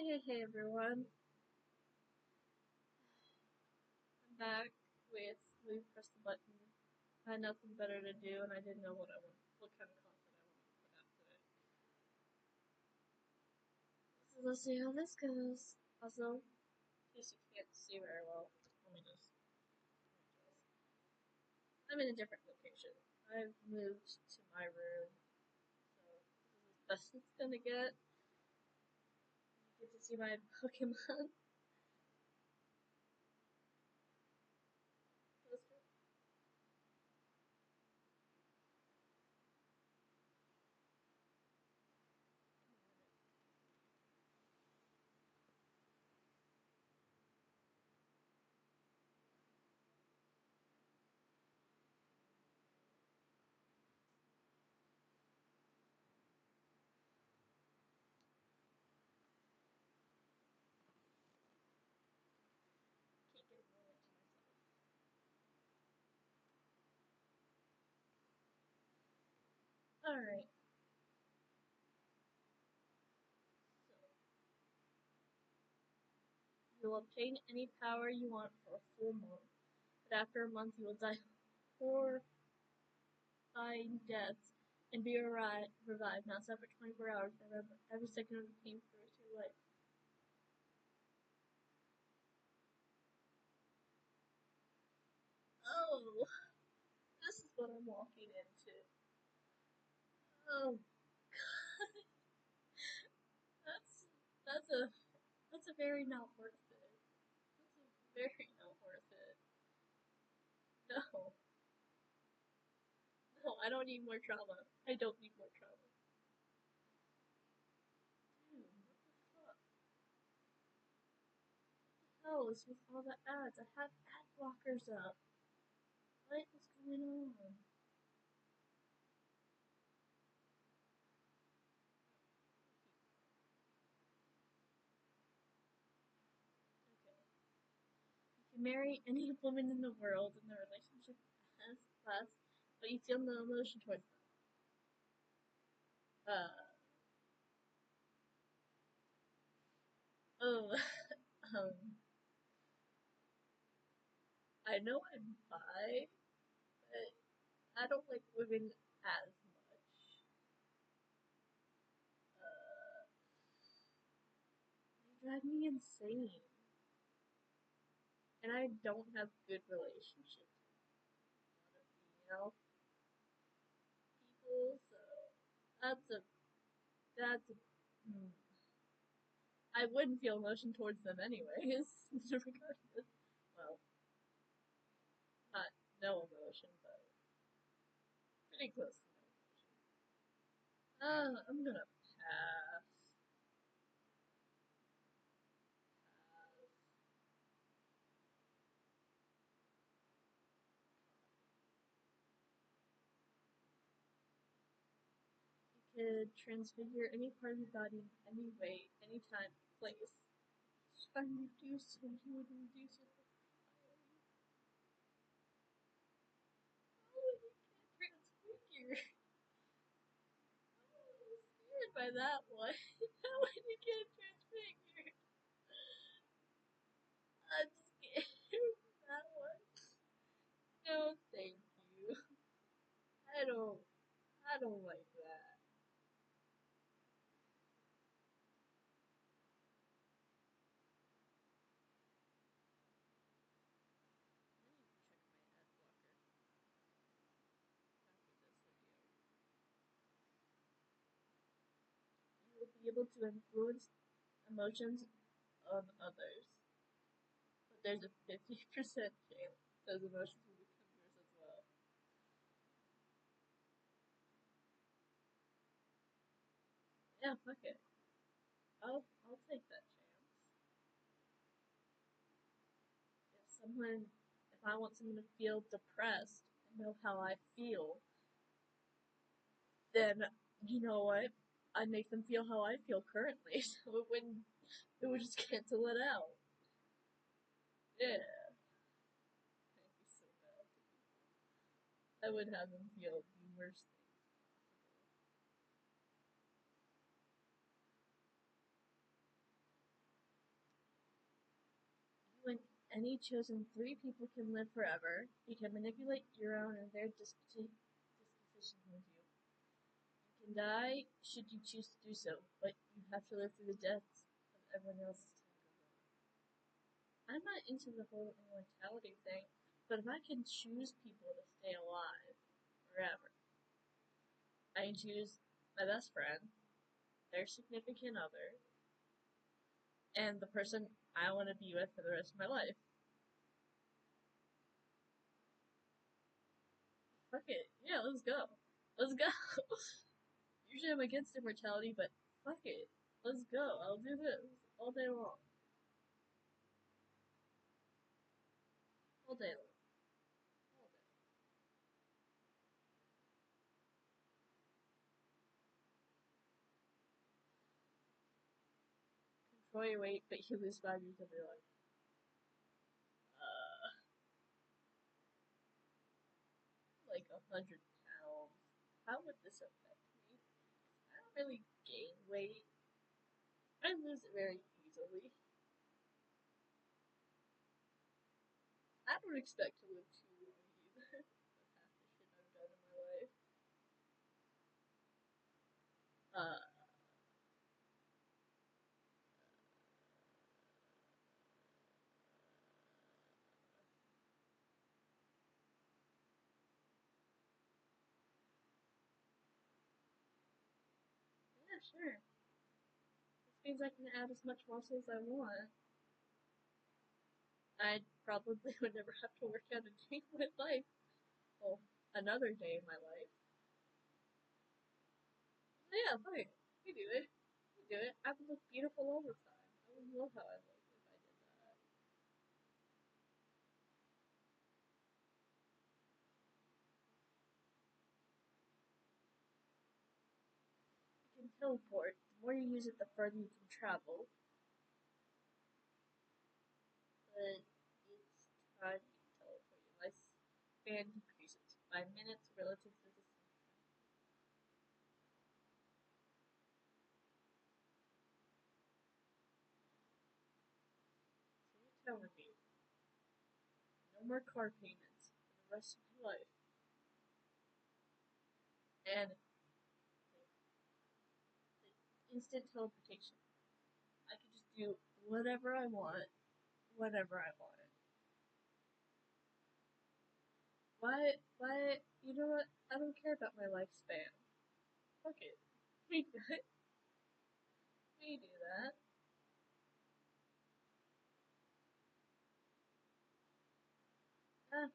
Hey everyone. I'm back with we pressed the button. I had nothing better to do and I didn't know what kind of content I wanted to put out today. So let's see how this goes. Also, in case you can't see very well, let me just I'm in a different location. I've moved to my room, so this is the best it's gonna get. You get to see my Pokemon poster. Can't get a moment to myself. Alright. So you'll obtain any power you want for a full month, but after a month you will die horrifying deaths and be revived, not set for 24 hours. Remember, every second of the pain for the rest of your life. Oh, this is what I'm walking into. Oh, God. That's, that's a, that's a very not worth it. That's a very not worth it. No. No, I don't need more trauma. I don't need more trauma. Dude, what the fuck? What the hell is with all the ads? I have ad blockers up. What is going on? Okay. You can marry any woman in the world and the relationship has lasts, but you feel no emotion towards them. Oh, um, I know I'm bi, but I don't like women as much. They drive me insane. And I don't have good relationships with a lot of female people, so that's a, that's a, hmm. I wouldn't feel emotion towards them anyways, regardless. Well, not no emotion, but pretty close to no emotion. I'm gonna pass. Pass. You could transfigure any part of your body in any way, anytime, place. If I reduce it, you would reduce it. Oh, you can't transfigure. I'm scared by that one. That one you can't transfigure. I'm scared of that one. No, thank you. I don't. I don't like that. I need to check my ad blocker after this video. You will be able to influence emotions of others, but there's a 50% chance those emotions will become yours as well. Yeah, fuck it. I'll take that chance. If I want someone to feel depressed and know how I feel, then you know what? I'd make them feel how I feel currently, so it would just cancel it out. Yeah. I'd be so bad. I would have them feel the worst things possible. any chosen 3 people can live forever. You can manipulate your own and their disposition with you. You can die should you choose to do so, but you have to live through the deaths of everyone else's time. I'm not into the whole immortality thing, but if I can choose people to stay alive forever, I can choose my best friend, their significant other, and the person I want to be with for the rest of my life. Fuck it. Yeah, let's go. Let's go. Usually I'm against immortality, but fuck it. Let's go. I'll do this all day long. All day long. All day. Control your weight, but you lose 5 years of your life. Like 100 pounds. How would this affect me? I don't really gain weight. I lose it very easily. I don't expect to live too long either. Half the shit I've done in my life. Uh, yeah, sure. This means I can add as much muscle as I want. I probably would never have to work out a day in my life. Well, another day in my life. So yeah, fine. We do it. We do it. I would look beautiful all the time. I would love how I look if I did that. You can teleport. The more you use it, the further you can travel. But each time you can teleport, your lifespan decreases by minutes relative to the distance. So you're telling me no more car payments for the rest of your life, and instant teleportation. I can just do whatever I want, whenever I want it. Why, you know what? I don't care about my lifespan. Fuck it. We do it. We do that. Ah,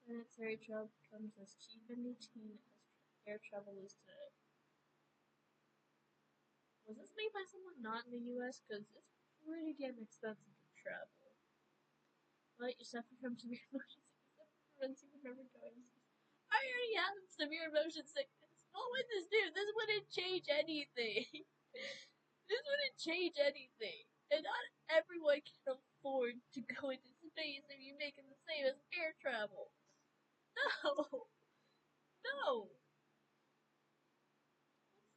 planetary travel becomes as cheap and routine as air travel is today. Was this made by someone not in the US? Because it's pretty damn expensive to travel. But you suffer from severe motion sickness that prevents you from ever going. I already have severe motion sickness. What would this do? This wouldn't change anything. This wouldn't change anything. And not everyone can afford to go into space if you make it the same as air travel. No! No!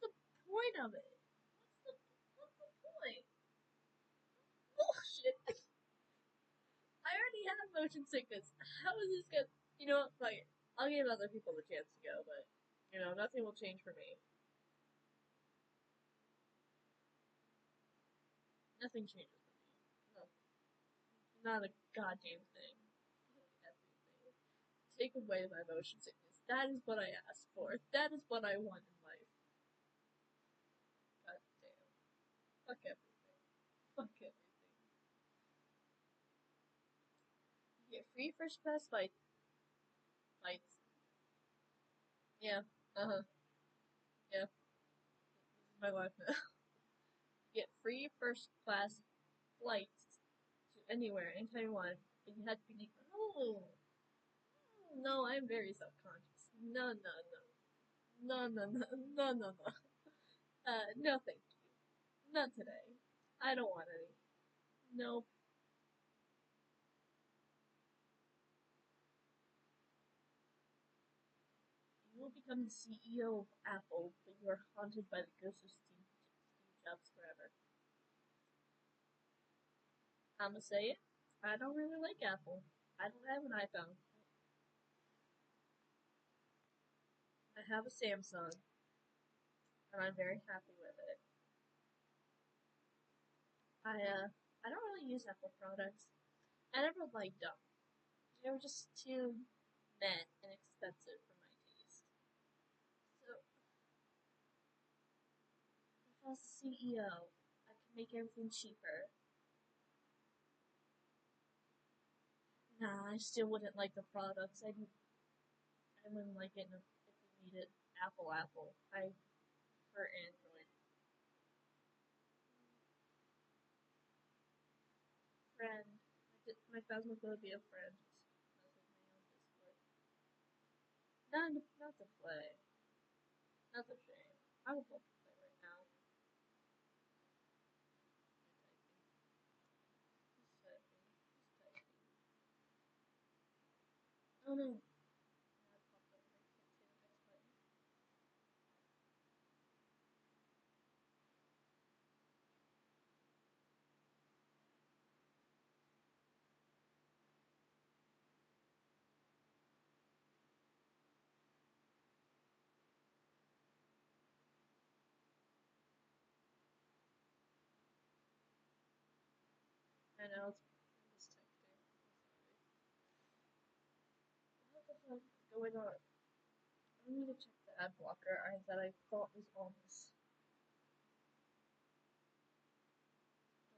What's the point of it? What's the point? Bullshit! I already have motion sickness. How is this gonna... You know what? Like, I'll give other people the chance to go, but, you know, nothing will change for me. Nothing changes for me. No. Not a goddamn thing. Everything. Take away my motion sickness. That is what I asked for. That is what I want in life. God damn. Fuck everything. Fuck everything. You get free first class flights. Yeah. Uh-huh. Yeah. This is my life now. You get free first class flights to anywhere, anytime you want. But you have to be no. No, I'm very self-conscious. No, no, no. No, no, no, no, no, no. No thank you. Not today. I don't want any. No. will become the CEO of Apple, but you are haunted by the ghost of Steve Jobs forever. I'm gonna say it. I don't really like Apple. I don't have an iPhone. I have a Samsung, and I'm very happy with it. I don't really use Apple products. I never liked them. They were just too meh and expensive for my taste. So if I was the CEO, I could make everything cheaper. Nah, I still wouldn't like the products. I wouldn't like it if we needed Apple. I prefer Android. Friend. My Phasmophobia friend just messaged me on Discord. Not to play. That's a shame. I would love to play right now. He's typing. He's typing. Oh no. That popped up and I can't see the next button. I know, I'm just texting. I'm sorry. What the fuck is going on? I need to check the ad blocker that I thought was on this.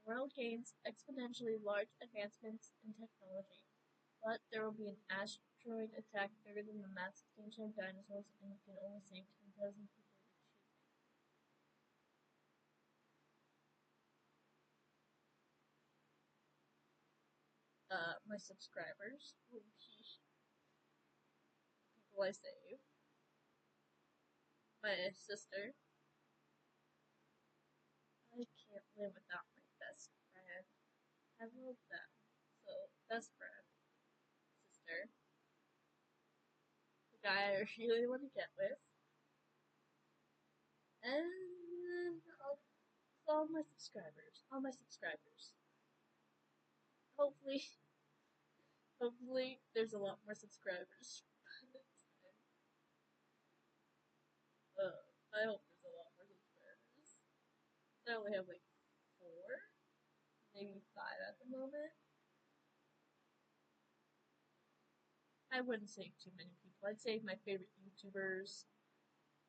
The world gains exponentially large advancements in technology, but there will be an asteroid attack bigger than the mass extinction of dinosaurs, and you can only save 10,000 people with choosing. My subscribers will be people I save. My sister. I can't live without my best friend. I love them. So, best friend, sister, the guy I really want to get with, and then all my subscribers. All my subscribers. Hopefully, hopefully, there's a lot more subscribers. I hope there's a lot more subscribers. I only have like 4, maybe 5 at the moment. I wouldn't save too many people. I'd save my favorite YouTubers,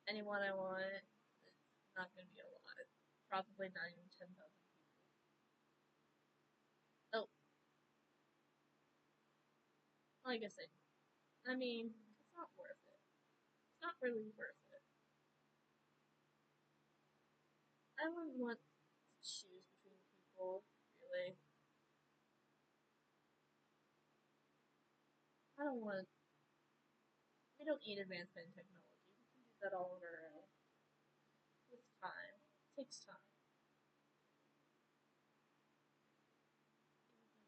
anyone I want. It's not gonna be a lot. Probably not even 10,000 people. Oh, like I said, I mean, it's not worth it. It's not really worth it. I wouldn't want to choose between people, really. I don't want. We don't need advancement in technology. We can do that all on our own. With time. It takes time. It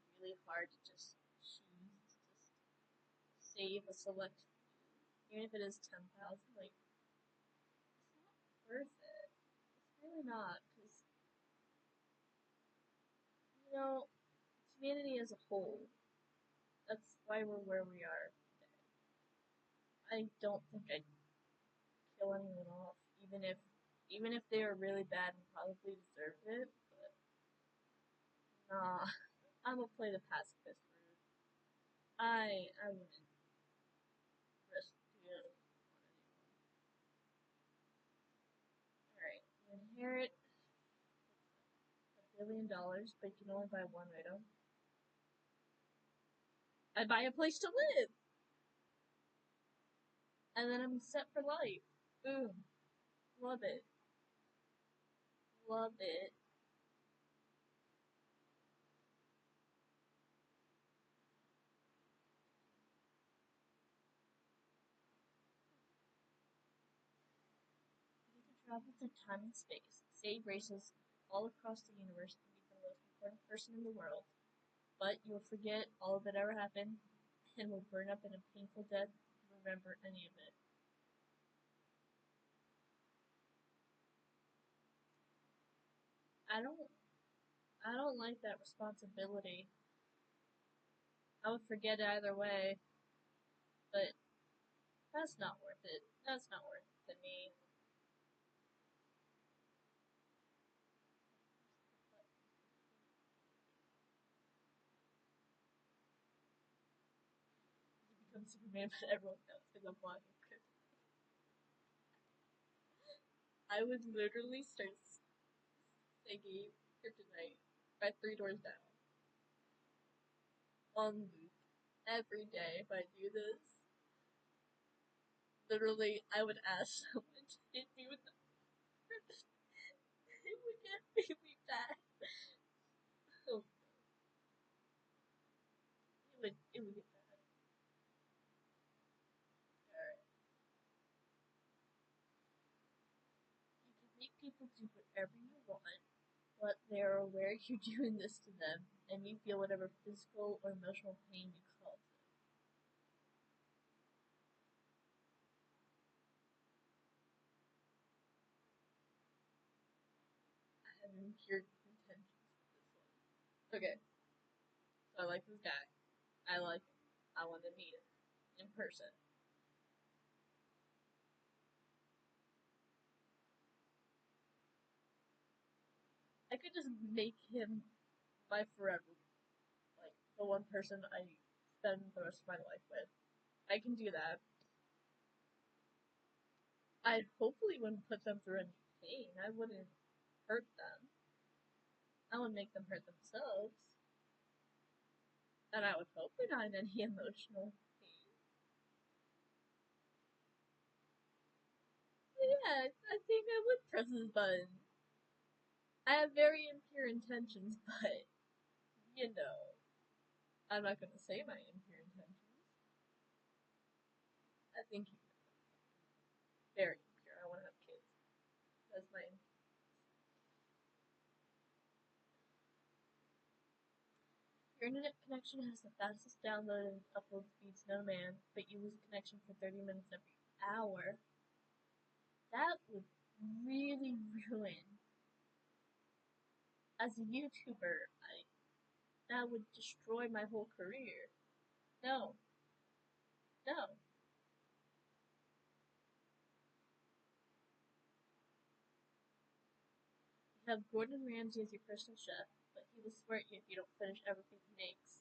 would be really hard to just choose to just save a select few. Even if it is 10,000, like, it's not worth it. It's really not, because, humanity as a whole, that's why we're where we are today. I don't think I'd kill anyone off, even if they were really bad and probably deserved it, but nah. I'm gonna play the pacifist route. I wouldn't risk doing it on anyone. Alright, you inherit $1 billion, but you can only buy one item. I buy a place to live! And then I'm set for life. Boom. Love it. Love it. You can travel through time and space, save races all across the universe, and be the most important person in the world. But you'll forget all that ever happened and will burn up in a painful death to remember any of it. I don't like that responsibility. I would forget it either way, but that's not worth it. That's not worth it to me. You become Superman, but everyone knows because I'm walking. I would literally start singing Kryptonite by Three Doors Down on loop every day if I do this. Literally, I would ask someone to hit me with the it would get really bad. Oh, it would get bad. Alright. You can make people do whatever you want, but they are aware you're doing this to them, and you feel whatever physical or emotional pain you cause them. I have impure intentions with this one. Okay, so I like this guy. I like him. I want to meet him in person. I could just make him my forever, like the one person I spend the rest of my life with. I can do that. I hopefully wouldn't put them through any pain. I wouldn't hurt them. I wouldn't make them hurt themselves. And I would hope they're not in any emotional pain. But yeah, I think I would press his button. I have very impure intentions, but you know, I'm not gonna say my impure intentions. I think he's very impure. I want to have kids. That's my. Your internet connection has the fastest download and upload speeds known to man, but you lose a connection for 30 minutes every hour. That would really ruin. As a YouTuber, that would destroy my whole career. No, no. You have Gordon Ramsay as your personal chef, but he will swear at you if you don't finish everything he makes.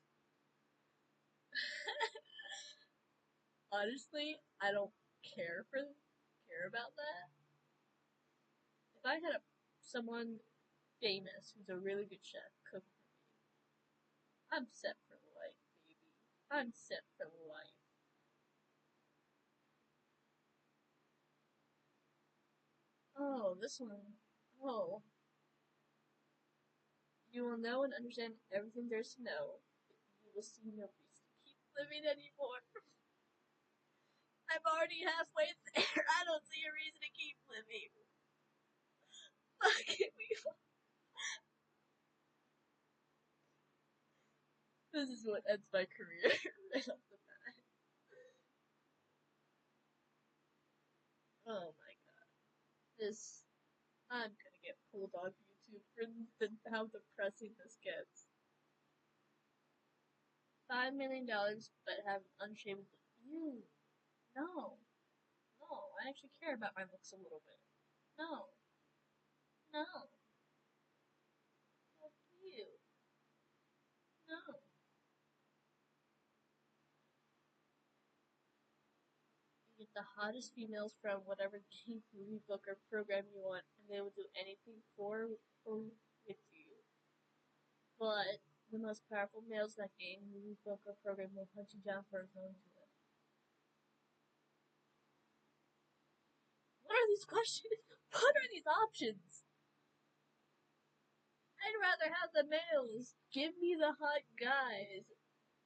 Honestly, I don't care about that. If I had someone famous who's a really good chef cook for me, I'm set for life, baby. I'm set for life. Oh, this one. Oh, you will know and understand everything there is to know, but you will see no reason to keep living anymore. I'm already halfway there. I don't see a reason to keep living. Fuck me. This is what ends my career right off the bat. Oh my god. This. I'm gonna get pulled off YouTube for how depressing this gets. $5 million, but have unshaven. Ew. No. No. I actually care about my looks a little bit. No. No. Fuck you. No. You get the hottest females from whatever game, movie, book, or program you want, and they will do anything for or with you. But the most powerful males in that game, movie, book, or program will hunt you down for his own good. What are these questions? What are these options? I'd rather have the males. Give me the hot guys.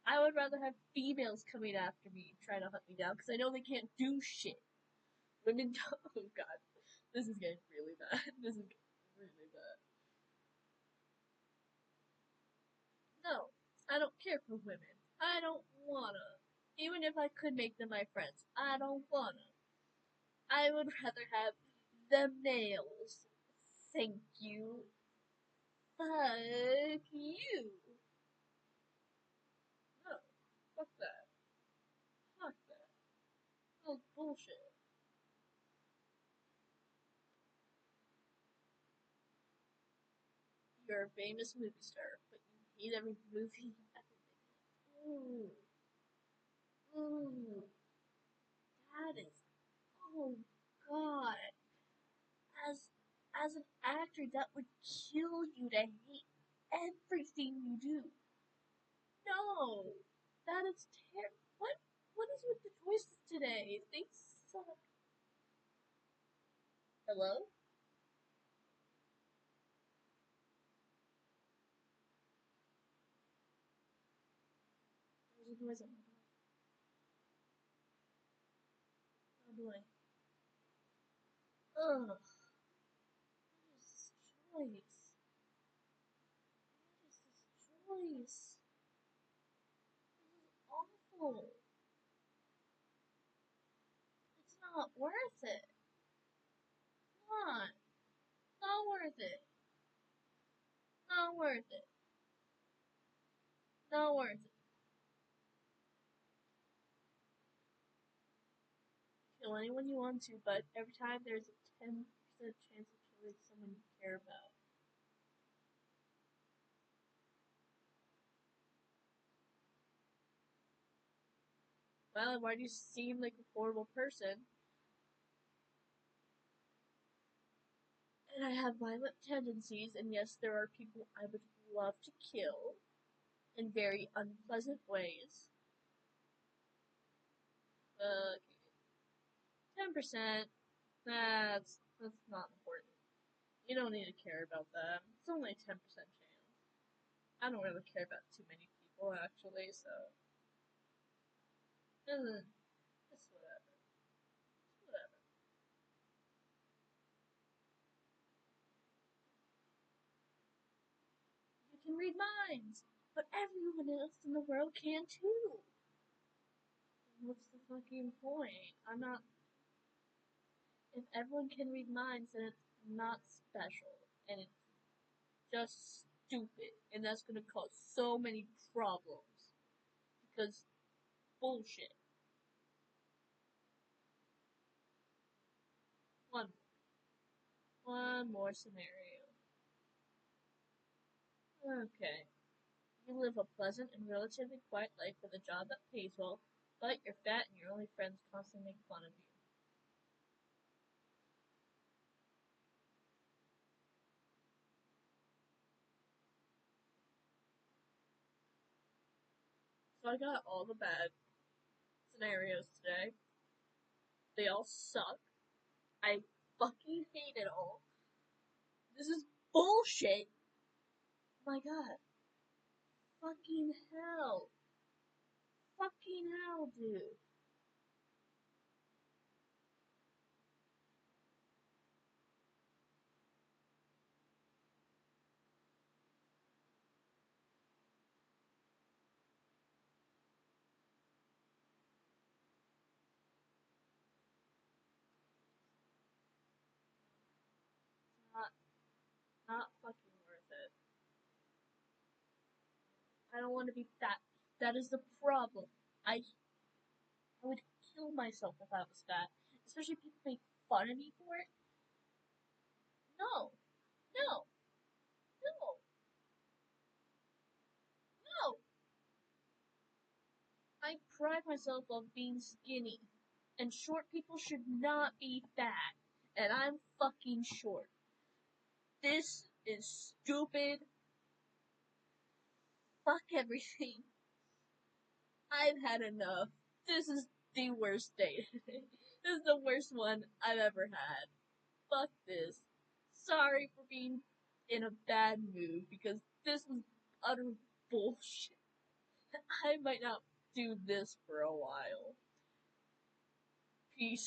I would rather have females coming after me, trying to hunt me down, because I know they can't do shit. Women don't. Oh god. This is getting really bad. This is getting really bad. No, I don't care for women. I don't wanna. Even if I could make them my friends, I don't wanna. I would rather have the males. Thank you. Fuck you. No, fuck that. Fuck that. Oh, bullshit. You're a famous movie star, but you hate every movie ever made. Ooh. Ooh. That is. Oh, God. As as an actor, that would kill you to hate everything you do. No, that is terrible. What is with the choices today? They suck. Hello? There's a noise on my phone. Oh boy. Ugh. What is this choice? What is this choice? This is awful. It's not worth it. Not. Not worth it. Not worth it. Not worth it. Kill anyone you want to, but every time there's a 10% chance of killing someone you care about. Well, why do you seem like a horrible person? And I have violent tendencies, and yes, there are people I would love to kill in very unpleasant ways. Okay. 10%, that's not important. You don't need to care about that. It's only a 10% chance. I don't really care about too many people, actually, so. It's whatever. It's whatever. You can read minds, but everyone else in the world can too. What's the fucking point? I'm not. If everyone can read minds, then it's not special, and it's just stupid, and that's gonna cause so many problems because bullshit. One, one more scenario. Okay, you live a pleasant and relatively quiet life with a job that pays well, but you're fat and your only friends constantly make fun of you. So I got all the bad scenarios today. They all suck. I fucking hate it all. This is bullshit. My god. Fucking hell. Fucking hell, dude. Not, not fucking worth it. I don't want to be fat. That is the problem. I, I would kill myself if I was fat. Especially if people make fun of me for it. No. No. No. No. I pride myself on being skinny. And short people should not be fat. And I'm fucking short. This is stupid. Fuck everything. I've had enough. This is the worst day today. This is the worst one I've ever had. Fuck this. Sorry for being in a bad mood because this was utter bullshit. I might not do this for a while. Peace.